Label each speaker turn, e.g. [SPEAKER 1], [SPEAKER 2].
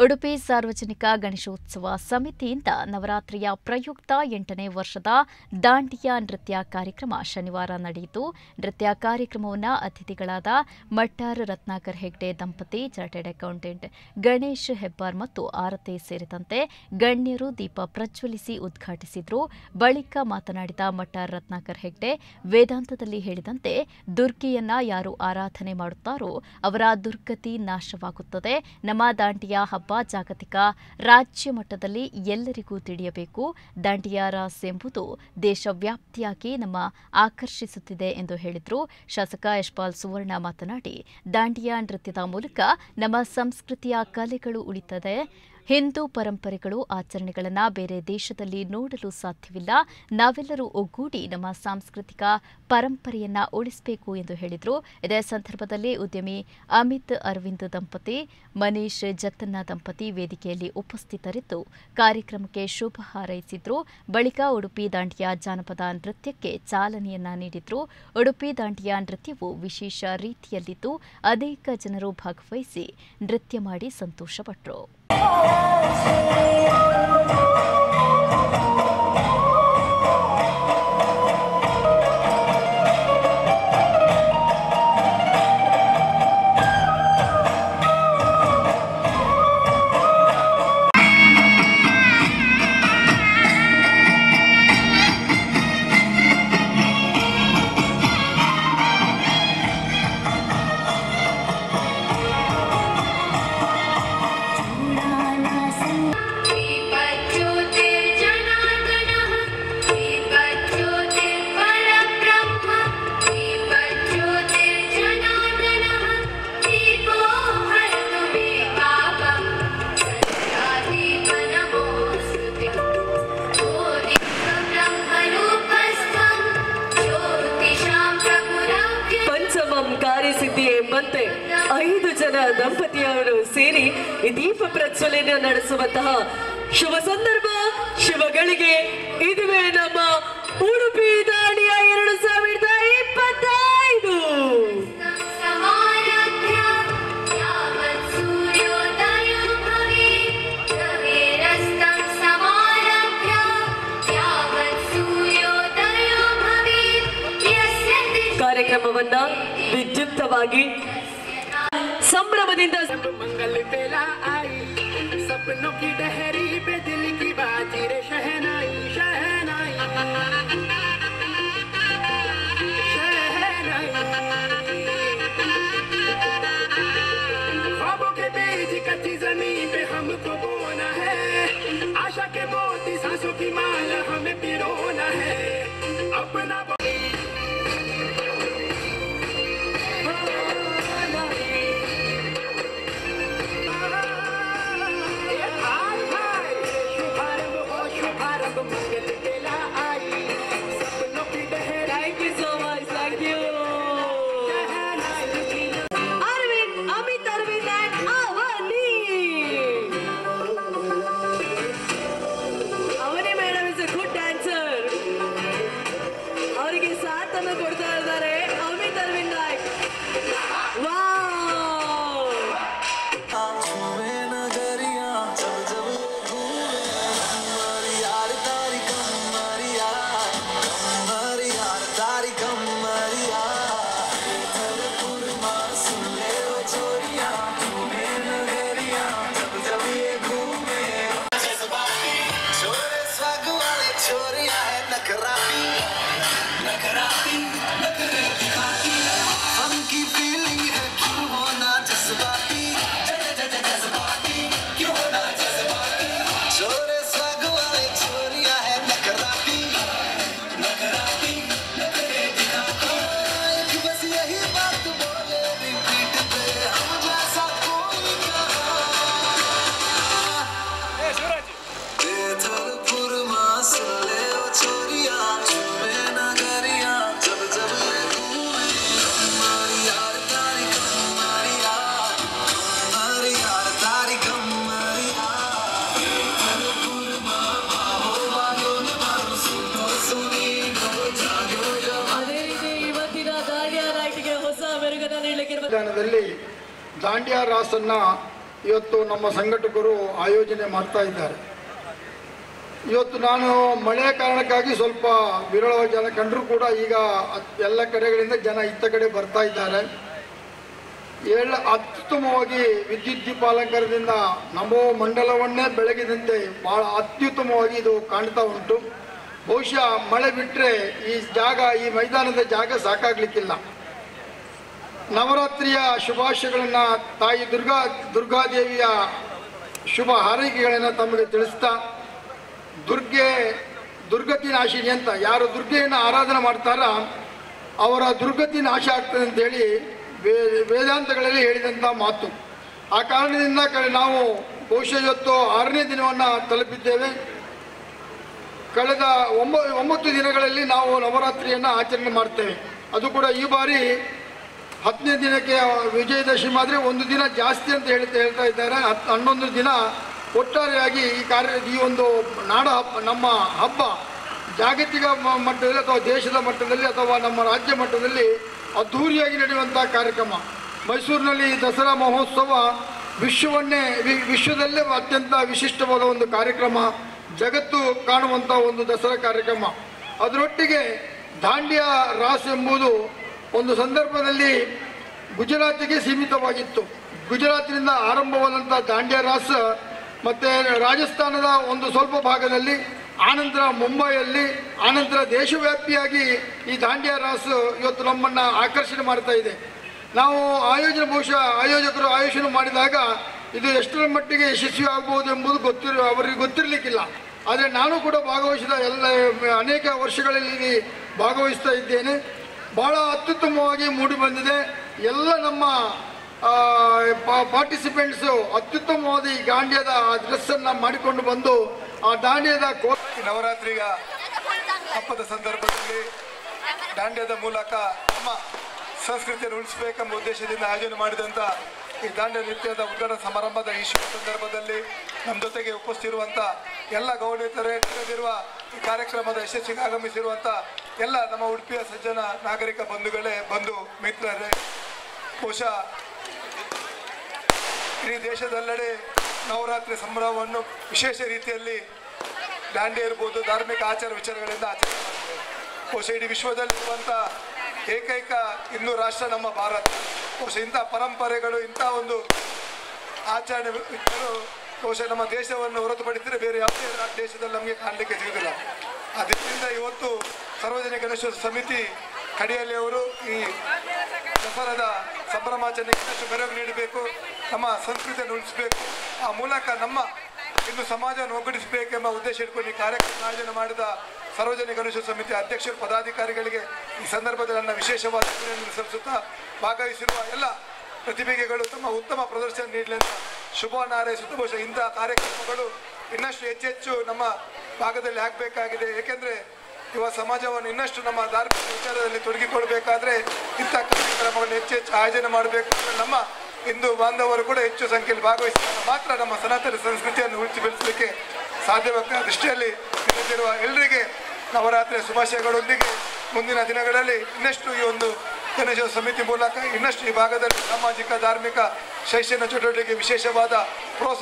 [SPEAKER 1] ಉಡುಪಿ ಸಾರ್ವಜನಿಕ ಗಣೇಶೋತ್ಸವ ಸಮಿತಿಯಿಂದ ನವರಾತ್ರಿಯ ಪ್ರಯುಕ್ತ 8ನೇ ವರ್ಷದ ದಾಂಡಿಯಾ ನೃತ್ಯ ಕಾರ್ಯಕ್ರಮ ಶನಿವಾರ ನಡೆಯಿತು. ನೃತ್ಯ ಕಾರ್ಯಕ್ರಮವನ್ನು ಅತಿಥಿಗಳಾದ ಮಟ್ಟಾರ್ ರತ್ನಾಕರ್ ಹೆಗ್ಡೆ ದಂಪತಿ, ಚಾರ್ಟೆಡ್ ಅಕೌಂಟೆಂಟ್ ಗಣೇಶ್ ಹೆಬ್ಬಾರ್ ಮತ್ತು ಆರತಿ ಸೇರಿದಂತೆ ಗಣ್ಯರು ದೀಪ ಪ್ರಜ್ವಲಿಸಿ ಉದ್ಘಾಟಿಸಿದರು. ಬಳಿಕ ಮಾತನಾಡಿದ ಮಟ್ಟಾರ್ ರತ್ನಾಕರ್ ಹೆಗ್ಡೆ, ವೇದಾಂತದಲ್ಲಿ ಹೇಳಿದಂತೆ ದುರ್ಗೆಯನ್ನ ಯಾರು ಆರಾಧನೆ ಮಾಡುತ್ತಾರೋ ಅವರ ದುರ್ಗತಿ ನಾಶವಾಗುತ್ತದೆ. ನಮ್ಮ ದಾಂಡಿಯಾ ಹಬ್ಬ ಜಾಗತಿಕ ರಾಜ್ಯ ಮಟ್ಟದಲ್ಲಿ ಎಲ್ಲರಿಗೂ ತಿಳಿಯಬೇಕು. ದಾಂಡಿಯಾ ರಾಸ್ ಎಂಬುದು ದೇಶವ್ಯಾಪ್ತಿಯಾಗಿ ನಮ್ಮ ಆಕರ್ಷಿಸುತ್ತಿದೆ ಎಂದು ಹೇಳಿದರು. ಶಾಸಕ ಯಶ್ಪಾಲ್ ಸುವರ್ಣ ಮಾತನಾಡಿ, ದಾಂಡಿಯಾ ನೃತ್ಯದ ಮೂಲಕ ನಮ್ಮ ಸಂಸ್ಕೃತಿಯ ಕಲೆಗಳು ಉಳಿತದೆ. ಹಿಂದೂ ಪರಂಪರೆಗಳು, ಆಚರಣೆಗಳನ್ನು ಬೇರೆ ದೇಶದಲ್ಲಿ ನೋಡಲು ಸಾಧ್ಯವಿಲ್ಲ. ನಾವೆಲ್ಲರೂ ಒಗ್ಗೂಡಿ ನಮ್ಮ ಸಾಂಸ್ಕೃತಿಕ ಪರಂಪರೆಯನ್ನು ಉಳಿಸಬೇಕು ಎಂದು ಹೇಳಿದರು. ಇದೇ ಸಂದರ್ಭದಲ್ಲಿ ಉದ್ಯಮಿ ಅಮಿತ್ ಅರವಿಂದ್ ದಂಪತಿ, ಮನೀಶ್ ಜತ್ತನ್ನ ದಂಪತಿ ವೇದಿಕೆಯಲ್ಲಿ ಉಪಸ್ಥಿತರಿದ್ದು ಕಾರ್ಯಕ್ರಮಕ್ಕೆ ಶುಭ ಹಾರೈಸಿದರು. ಬಳಿಕ ಉಡುಪಿ ದಾಂಡಿಯಾ ಜಾನಪದ ನೃತ್ಯಕ್ಕೆ ಚಾಲನೆಯನ್ನ ನೀಡಿದರು. ಉಡುಪಿ ದಾಂಡಿಯಾ ನೃತ್ಯವು ವಿಶೇಷ ರೀತಿಯಲ್ಲಿದ್ದು ಅನೇಕ ಜನರು ಭಾಗವಹಿಸಿ ನೃತ್ಯ ಮಾಡಿ ಸಂತೋಷಪಟ್ಟರು.
[SPEAKER 2] ಎಂಬಂತೆ 5 ಜನ ದಂಪತಿಯವರು ಸೇರಿ ಈ ದೀಪ ಪ್ರಜ್ವಲನೆ ನಡೆಸುವಂತಹ ಶುಭ ಸಂದರ್ಭ, ಶುಭಗಳಿಗೆ ಇದುವೇ ನಮ್ಮ ಉಡುಪಿ ದಾಂಡಿಯಾ 2025. ಕಾರ್ಯಕ್ರಮವನ್ನ ವಿದ್ಯುಕ್ತವಾಗಿ ಸಂಭ್ರಮದಿಂದ
[SPEAKER 3] मंगल बेला आई, सपनों की डहरी पे दिल की बाजी रे शहनाई शहनाई शहनाई, ख्वाबों के बीज कच्ची जमीन पे हमको बोना है, आशा के मोती सांसों की माला हमें पिरोना है. अपना
[SPEAKER 4] ದಾಂಡಿಯಾ ರಾಸನ್ನು ಇವತ್ತು ನಮ್ಮ ಸಂಘಟಕರು ಆಯೋಜನೆ ಮಾಡ್ತಾ ಇದ್ದಾರೆ. ಇವತ್ತು ನಾನು ಮಳೆಯ ಕಾರಣಕ್ಕಾಗಿ ಸ್ವಲ್ಪ ವಿರಳವಾದ ಜನ ಕಂಡರೂ ಕೂಡ ಈಗ ಎಲ್ಲ ಕಡೆಗಳಿಂದ ಜನ ಇತ್ತ ಕಡೆ ಬರ್ತಾ ಇದ್ದಾರೆ. ಅತ್ಯುತ್ತಮವಾಗಿ ವಿದ್ಯುತ್ ದೀಪಾಲಂಕಾರದಿಂದ ನಮೋ ಮಂಡಲವನ್ನೇ ಬೆಳಗಿದಂತೆ ಭಾಳ ಅತ್ಯುತ್ತಮವಾಗಿ ಇದು ಕಾಣ್ತಾ ಉಂಟು. ಬಹುಶಃ ಮಳೆ ಬಿಟ್ಟರೆ ಈ ಮೈದಾನದ ಜಾಗ ಸಾಕಾಗಲಿಕ್ಕಿಲ್ಲ. ನವರಾತ್ರಿಯ ಶುಭಾಶಯಗಳನ್ನು ತಾಯಿ ದುರ್ಗಾದೇವಿಯ ಶುಭ ಹಾರೈಕೆಗಳನ್ನು ತಮಗೆ ತಿಳಿಸ್ತಾ, ದುರ್ಗತಿ ನಾಶಿನಿ ಅಂತ ಯಾರು ದುರ್ಗೆಯನ್ನು ಆರಾಧನೆ ಮಾಡ್ತಾರ ಅವರ ದುರ್ಗತಿ ನಾಶ ಆಗ್ತದೆ ಅಂತೇಳಿ ವೇದಾಂತಗಳಲ್ಲಿ ಹೇಳಿದಂಥ ಮಾತು. ಆ ಕಾರಣದಿಂದ ನಾವು ಬಹುಶಃ ಇವತ್ತು 6ನೇ ದಿನವನ್ನು ತಲುಪಿದ್ದೇವೆ. ಕಳೆದ 9 ದಿನಗಳಲ್ಲಿ ನಾವು ನವರಾತ್ರಿಯನ್ನು ಆಚರಣೆ ಮಾಡ್ತೇವೆ. ಅದು ಕೂಡ ಈ ಬಾರಿ 10ನೇ ದಿನಕ್ಕೆ ವಿಜಯದಶಮಿ ಆದರೆ 1 ದಿನ ಜಾಸ್ತಿ ಅಂತ ಹೇಳ್ತಾ ಇದ್ದಾರೆ. 11 ದಿನ ಒಟ್ಟಾರೆಯಾಗಿ ಈ ಒಂದು ನಾಡ ಹಬ್ಬ, ನಮ್ಮ ಹಬ್ಬ ಜಾಗತಿಕ ಮಟ್ಟದಲ್ಲಿ ಅಥವಾ ದೇಶದ ಮಟ್ಟದಲ್ಲಿ ಅಥವಾ ನಮ್ಮ ರಾಜ್ಯ ಮಟ್ಟದಲ್ಲಿ ಅದ್ಧೂರಿಯಾಗಿ ನಡೆಯುವಂಥ ಕಾರ್ಯಕ್ರಮ. ಮೈಸೂರಿನಲ್ಲಿ ದಸರಾ ಮಹೋತ್ಸವ ವಿಶ್ವದಲ್ಲೇ ಅತ್ಯಂತ ವಿಶಿಷ್ಟವಾದ ಒಂದು ಕಾರ್ಯಕ್ರಮ, ಜಗತ್ತು ಕಾಣುವಂಥ ಒಂದು ದಸರಾ ಕಾರ್ಯಕ್ರಮ. ಅದರೊಟ್ಟಿಗೆ ದಾಂಡಿಯಾ ರಾಸ್ ಎಂಬುದು ಒಂದು ಸಂದರ್ಭದಲ್ಲಿ ಗುಜರಾತಿಗೆ ಸೀಮಿತವಾಗಿತ್ತು. ಗುಜರಾತಿನಿಂದ ಆರಂಭವಾದಂಥ ದಾಂಡಿಯಾ ರಾಸ್ ಮತ್ತು ರಾಜಸ್ಥಾನದ ಒಂದು ಸ್ವಲ್ಪ ಭಾಗದಲ್ಲಿ, ಆನಂತರ ಮುಂಬೈಯಲ್ಲಿ, ಆನಂತರ ದೇಶವ್ಯಾಪಿಯಾಗಿ ಈ ದಾಂಡಿಯಾ ರಾಸ್ ಇವತ್ತು ನಮ್ಮನ್ನು ಆಕರ್ಷಣೆ ಮಾಡ್ತಾ ಇದೆ. ನಾವು ಬಹುಶಃ ಆಯೋಜಕರು ಆಯೋಜನೆ ಮಾಡಿದಾಗ ಇದು ಎಷ್ಟರ ಮಟ್ಟಿಗೆ ಯಶಸ್ವಿ ಆಗ್ಬೋದು ಎಂಬುದು ಅವರಿಗೆ ಗೊತ್ತಿರಲಿಕ್ಕಿಲ್ಲ. ಆದರೆ ನಾನು ಕೂಡ ಭಾಗವಹಿಸಿದ ಅನೇಕ ವರ್ಷಗಳಲ್ಲಿ ಭಾಗವಹಿಸ್ತಾ ಇದ್ದೇನೆ. ಭಾಳ ಅತ್ಯುತ್ತಮವಾಗಿ ಮೂಡಿ ಬಂದಿದೆ. ಎಲ್ಲ ನಮ್ಮ ಪಾರ್ಟಿಸಿಪೆಂಟ್ಸು ಅತ್ಯುತ್ತಮವಾದ ಈ ದಾಂಡಿಯಾದ ಡ್ರೆಸ್ಸನ್ನು ಮಾಡಿಕೊಂಡು ಬಂದು ಆ ದಾಂಡಿಯಾದ
[SPEAKER 5] ನವರಾತ್ರಿಯ ಹಬ್ಬದ ಸಂದರ್ಭದಲ್ಲಿ ದಾಂಡಿಯಾದ ಮೂಲಕ ನಮ್ಮ ಸಂಸ್ಕೃತಿಯನ್ನು ಉಳಿಸಬೇಕೆಂಬ ಉದ್ದೇಶದಿಂದ ಆಯೋಜನೆ ಮಾಡಿದಂಥ ಈ ದಾಂಡಿಯಾ ನೃತ್ಯದ ಉದ್ಘಾಟನಾ ಸಮಾರಂಭದ ಈ ಶುಭ ಸಂದರ್ಭದಲ್ಲಿ ನಮ್ಮ ಜೊತೆಗೆ ಉಪಸ್ಥಿತಿರುವಂಥ ಎಲ್ಲ ಗೌರವಿತರೇ, ನಡೆದಿರುವ ಈ ಕಾರ್ಯಕ್ರಮದ ಯಶಸ್ಸಿಗೆ ಆಗಮಿಸಿರುವಂಥ ಎಲ್ಲ ನಮ್ಮ ಉಡುಪಿಯ ಸಜ್ಜನ ನಾಗರಿಕ ಬಂಧು ಮಿತ್ರರೇ, ಬಹುಶಃ ಇಡೀ ದೇಶದೆಲ್ಲೆಡೆ ನವರಾತ್ರಿ ಸಂಭ್ರಮವನ್ನು ವಿಶೇಷ ರೀತಿಯಲ್ಲಿ ದಾಂಡಿಯಾ ಇರ್ಬೋದು, ಧಾರ್ಮಿಕ ಆಚಾರ ವಿಚಾರಗಳಿಂದ ಆಚರಣೆ ಮಾಡ್ತೇವೆ. ಬಹುಶಃ ಇಡೀ ವಿಶ್ವದಲ್ಲಿರುವಂಥ ಏಕೈಕ ಹಿಂದೂ ರಾಷ್ಟ್ರ ನಮ್ಮ ಭಾರತ. ಬಹುಶಃ ಇಂಥ ಪರಂಪರೆಗಳು, ಇಂಥ ಒಂದು ಆಚರಣೆಗಳು ಬಹುಶಃ ನಮ್ಮ ದೇಶವನ್ನು ಹೊರತುಪಡಿಸಿದರೆ ಬೇರೆ ಯಾವುದೇ ದೇಶದಲ್ಲಿ ನಮಗೆ ಕಾಣಲಿಕ್ಕೆ ಸಿಗುವುದಿಲ್ಲ. ಅದರಿಂದ ಇವತ್ತು ಸಾರ್ವಜನಿಕ ಗಣೇಶೋತ್ಸವ ಸಮಿತಿ ಕಡಿಯಲ್ಲಿ ಅವರು ಈ ದಸರಾದ ಸಂಭ್ರಮಾಚರಣೆಗೆ ಇನ್ನಷ್ಟು ಮೆರುಗು ನೀಡಬೇಕು, ನಮ್ಮ ಸಂಸ್ಕೃತಿಯನ್ನು ಉಳಿಸಬೇಕು, ಆ ಮೂಲಕ ನಮ್ಮ ಇನ್ನು ಸಮಾಜವನ್ನು ಒಗ್ಗೂಡಿಸಬೇಕೆಂಬ ಉದ್ದೇಶ ಇಟ್ಕೊಂಡು ಈ ಕಾರ್ಯಕ್ರಮ ಆಯೋಜನೆ ಮಾಡಿದ ಸಾರ್ವಜನಿಕ ಗಣೇಶೋತ್ಸವ ಸಮಿತಿ ಅಧ್ಯಕ್ಷರು, ಪದಾಧಿಕಾರಿಗಳಿಗೆ ಈ ಸಂದರ್ಭದಲ್ಲಿ ನನ್ನ ವಿಶೇಷವಾದ ಅಭಿನಂದನೆ ಸಲ್ಲಿಸುತ್ತಾ, ಭಾಗವಹಿಸಿರುವ ಎಲ್ಲ ಪ್ರತಿಭೆಗಳು ತಮ್ಮ ಉತ್ತಮ ಪ್ರದರ್ಶನ ನೀಡಲಿ ಅಂತ ಶುಭವನ್ನು ಹಾರೈಸುತ್ತಾ, ಬಹುಶಃ ಇಂತಹ ಕಾರ್ಯಕ್ರಮಗಳು ಇನ್ನಷ್ಟು ಹೆಚ್ಚೆಚ್ಚು ನಮ್ಮ ಭಾಗದಲ್ಲಿ ಆಗಬೇಕಾಗಿದೆ. ಏಕೆಂದರೆ ಯುವ ಸಮಾಜವನ್ನು ಇನ್ನಷ್ಟು ನಮ್ಮ ಧಾರ್ಮಿಕ ವಿಚಾರದಲ್ಲಿ ತೊಡಗಿಕೊಳ್ಬೇಕಾದ್ರೆ ಇಂಥ ಕಾರ್ಯಕ್ರಮಗಳನ್ನು ಹೆಚ್ಚೆಚ್ಚು ಆಯೋಜನೆ ಮಾಡಬೇಕು. ನಮ್ಮ ಹಿಂದೂ ಬಾಂಧವರು ಕೂಡ ಹೆಚ್ಚು ಸಂಖ್ಯೆಯಲ್ಲಿ ಭಾಗವಹಿಸಿದಾಗ ಮಾತ್ರ ನಮ್ಮ ಸನಾತನ ಸಂಸ್ಕೃತಿಯನ್ನು ಉಳಿಸಿ ಬೆಳೆಸಲಿಕ್ಕೆ ಸಾಧ್ಯವಾಗ್ತದೆ. ದೃಷ್ಟಿಯಲ್ಲಿ ನಿಂತಿರುವ ಎಲ್ಲರಿಗೆ ನವರಾತ್ರಿಯ ಶುಭಾಶಯಗಳೊಂದಿಗೆ ಮುಂದಿನ ದಿನಗಳಲ್ಲಿ ಇನ್ನಷ್ಟು ಈ ಒಂದು ಗಣೇಶೋತ್ಸವ ಸಮಿತಿ ಮೂಲಕ ಇನ್ನಷ್ಟು ಈ ಭಾಗದಲ್ಲಿ ಸಾಮಾಜಿಕ, ಧಾರ್ಮಿಕ, ಶೈಕ್ಷಣಿಕ ಚಟುವಟಿಕೆಗೆ ವಿಶೇಷವಾದ ಪ್ರೋತ್ಸಾಹ